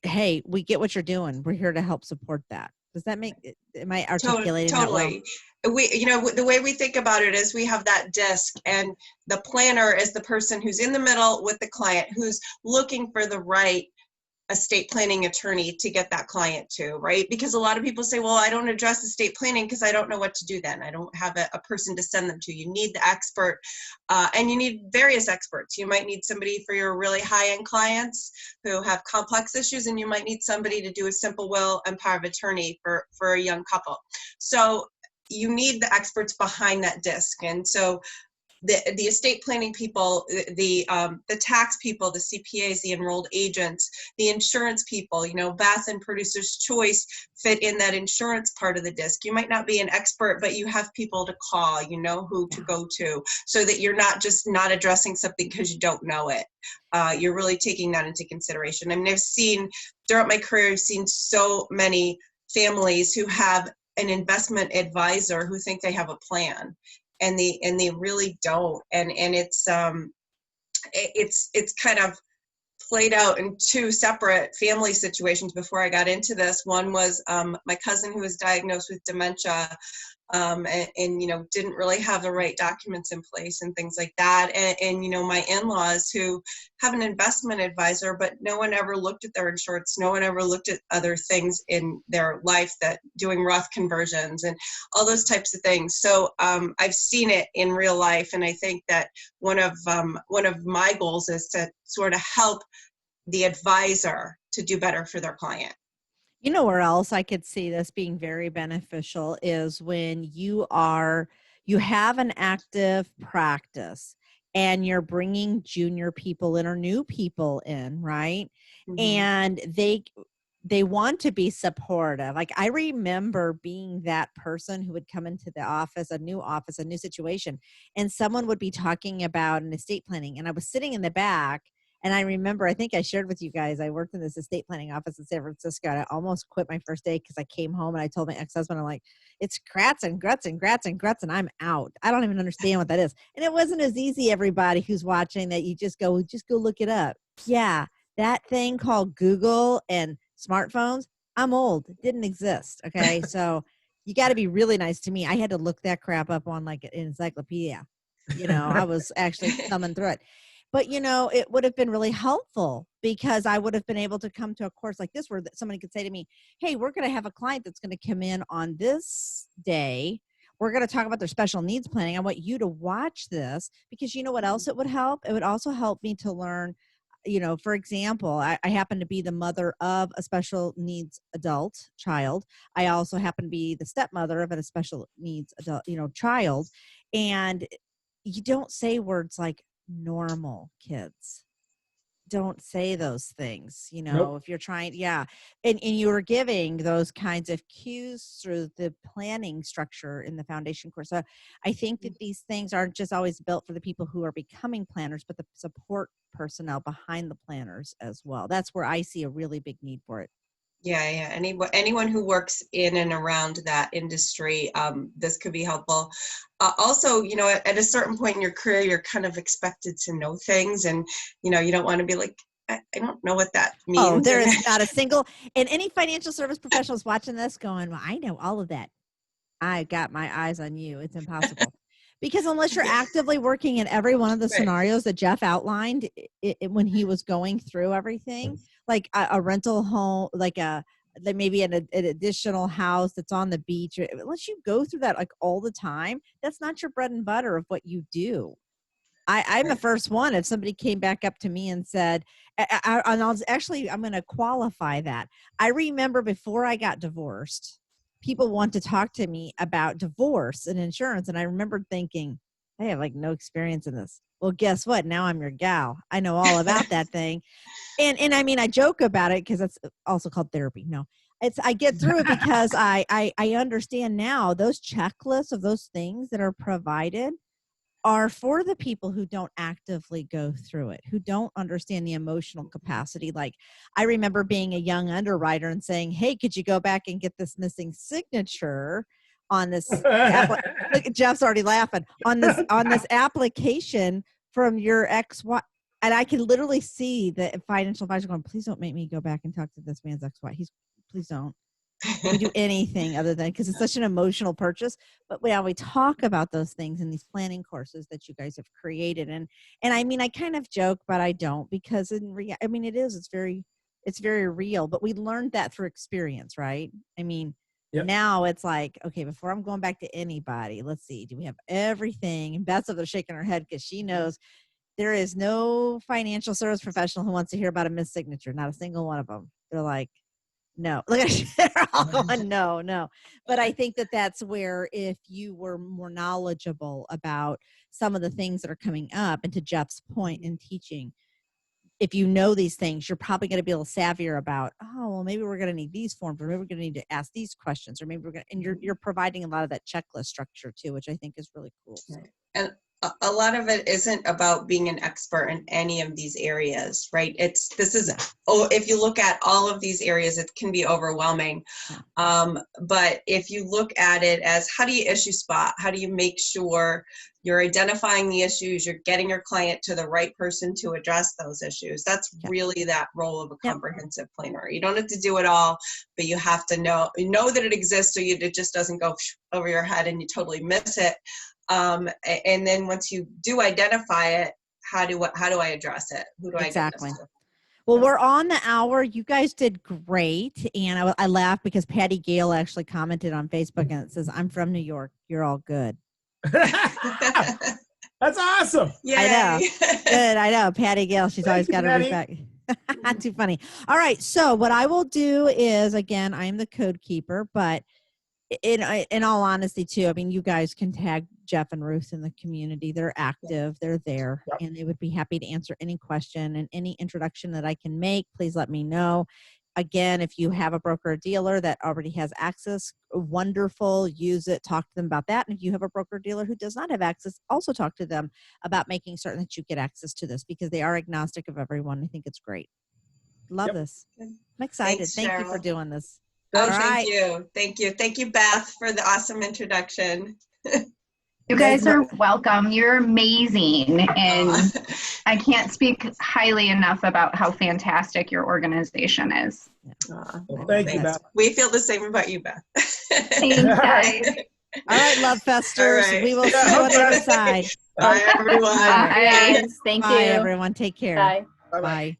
Speaker 1: hey, we get what you're doing. We're here to help support that. Does that make, am I articulating that well?
Speaker 3: Totally. The way we think about it is we have that disc, and the planner is the person who's in the middle with the client, who's looking for the right estate planning attorney to get that client to, right? Because a lot of people say, well, I don't address estate planning because I don't know what to do then. I don't have a person to send them to. You need the expert, and you need various experts. You might need somebody for your really high-end clients who have complex issues, and you might need somebody to do a simple will and power of attorney for a young couple. So you need the experts behind that disc. And so the estate planning people, the tax people, the CPAs, the enrolled agents, the insurance people, Beth and Producer's Choice fit in that insurance part of the disc. You might not be an expert, but you have people to call, who to go to, so that you're not just not addressing something because you don't know it. You're really taking that into consideration. I mean, throughout my career, I've seen so many families who have an investment advisor who think they have a plan. And they really don't, and it's kind of played out in two separate family situations before I got into this. One was my cousin who was diagnosed with dementia, and didn't really have the right documents in place and things like that. And my in-laws who have an investment advisor, but no one ever looked at their insurance. No one ever looked at other things in their life, that doing Roth conversions and all those types of things. So I've seen it in real life. And I think that one of my goals is to sort of help the advisor to do better for their client.
Speaker 1: Where else I could see this being very beneficial is when you have an active practice and you're bringing junior people in or new people in, right? Mm-hmm. And they want to be supportive. Like, I remember being that person who would come into the office, a new situation, and someone would be talking about an estate planning, and I was sitting in the back And I remember, I think I shared with you guys, I worked in this estate planning office in San Francisco. And I almost quit my first day because I came home and I told my ex-husband, I'm like, it's grats and gruts and grats and gruts and I'm out. I don't even understand what that is. And it wasn't as easy, everybody who's watching, that you just go look it up. Yeah, that thing called Google and smartphones, I'm old. It didn't exist. Okay. So you got to be really nice to me. I had to look that crap up on like an encyclopedia. I was actually thumbing through it. But, it would have been really helpful because I would have been able to come to a course like this where somebody could say to me, hey, we're going to have a client that's going to come in on this day. We're going to talk about their special needs planning. I want you to watch this because you know what else it would help? It would also help me to learn, for example, I happen to be the mother of a special needs adult child. I also happen to be the stepmother of a special needs adult, child. And you don't say words like normal kids. Don't say those things,
Speaker 2: Nope.
Speaker 1: if you're trying, yeah. And you were giving those kinds of cues through the planning structure in the foundation course. So I think that these things aren't just always built for the people who are becoming planners, but the support personnel behind the planners as well. That's where I see a really big need for it.
Speaker 3: Yeah. Anyone who works in and around that industry, this could be helpful. Also, at a certain point in your career, you're kind of expected to know things, and you don't want to be like, I don't know what that means.
Speaker 1: Oh, there is not a single, and any financial service professionals watching this going, well, I know all of that. I got my eyes on you. It's impossible. Because unless you're actively working in every one of the
Speaker 3: Right.
Speaker 1: scenarios that Jeff outlined when he was going through everything, like a rental home, like maybe an additional house that's on the beach, unless you go through that like all the time, that's not your bread and butter of what you do. I'm the first one. If somebody came back up to me and said, I'm going to qualify that. I remember before I got divorced, people want to talk to me about divorce and insurance. And I remember thinking, I have like no experience in this. Well, guess what? Now I'm your gal. I know all about that thing. And I mean, I joke about it because that's also called therapy. No, I get through it because I understand now those checklists of those things that are provided are for the people who don't actively go through it, who don't understand the emotional capacity. Like I remember being a young underwriter and saying, hey, could you go back and get this missing signature on this look, Jeff's already laughing on this application from your ex-wife. And I can literally see the financial advisor going, please don't make me go back and talk to this man's ex-wife. Please don't. We do anything other than, because it's such an emotional purchase. But we talk about those things in these planning courses that you guys have created. And I mean, I kind of joke, but I don't, because it's very real, but we learned that through experience, right? I mean,
Speaker 2: Yep.
Speaker 1: Now it's like, okay, before I'm going back to anybody, let's see, do we have everything? And Beth's up there shaking her head because she knows there is no financial service professional who wants to hear about a missed signature. Not a single one of them. They're like, no. Look at they're all going, no. But I think that that's where, if you were more knowledgeable about some of the things that are coming up, and to Jeff's point in teaching, if you know these things, you're probably going to be a little savvier about, oh, well, maybe we're going to need these forms, or maybe we're going to need to ask these questions, or maybe we're going to, and you're providing a lot of that checklist structure too, which I think is really cool. So.
Speaker 3: And a lot of it isn't about being an expert in any of these areas, right? If you look at all of these areas, it can be overwhelming.
Speaker 1: Yeah.
Speaker 3: But if you look at it as, how do you issue spot? How do you make sure you're identifying the issues, you're getting your client to the right person to address those issues? That's really that role of a comprehensive planner. You don't have to do it all, but you have to know that it exists, so it just doesn't go over your head and you totally miss it. And then once you do identify it, how do I address it? Who do I
Speaker 1: Exactly.
Speaker 3: address it?
Speaker 1: Well, we're on the hour. You guys did great. And I laughed because Patty Gale actually commented on Facebook and it says, I'm from New York. You're all good.
Speaker 2: That's awesome.
Speaker 3: Yay.
Speaker 1: I know. Good. I know. Patty Gale. She's always got her respect. Too funny. All right. So what I will do is, again, I am the code keeper, but in all honesty too, I mean, you guys can tag Jeff and Ruth in the community. They're active. They're there, and they would be happy to answer any question, and any introduction that I can make, please let me know. Again, if you have a broker or dealer that already has access, wonderful, use it, talk to them about that. And if you have a broker or dealer who does not have access, also talk to them about making certain that you get access to this, because they are agnostic of everyone. I think it's great. Love this. I'm excited.
Speaker 3: Thanks,
Speaker 1: Thank you for
Speaker 3: Cheryl.
Speaker 1: doing this.
Speaker 3: Oh,
Speaker 1: All
Speaker 3: thank
Speaker 1: right.
Speaker 3: you. Thank you. Thank you, Beth, for the awesome introduction.
Speaker 4: You guys are welcome. You're amazing. And
Speaker 3: Aw.
Speaker 4: I can't speak highly enough about how fantastic your organization is.
Speaker 3: Aw,
Speaker 2: Well, thank you,
Speaker 3: thanks.
Speaker 2: Beth.
Speaker 3: We feel the same about you, Beth.
Speaker 4: Thanks, guys.
Speaker 1: All right, love festers.
Speaker 3: All right.
Speaker 1: We will see you on the other side.
Speaker 3: Bye, everyone.
Speaker 1: All right.
Speaker 5: Thanks. Thank
Speaker 1: Bye,
Speaker 5: you.
Speaker 1: everyone. Take care.
Speaker 5: Bye.
Speaker 2: Bye-bye.
Speaker 1: Bye.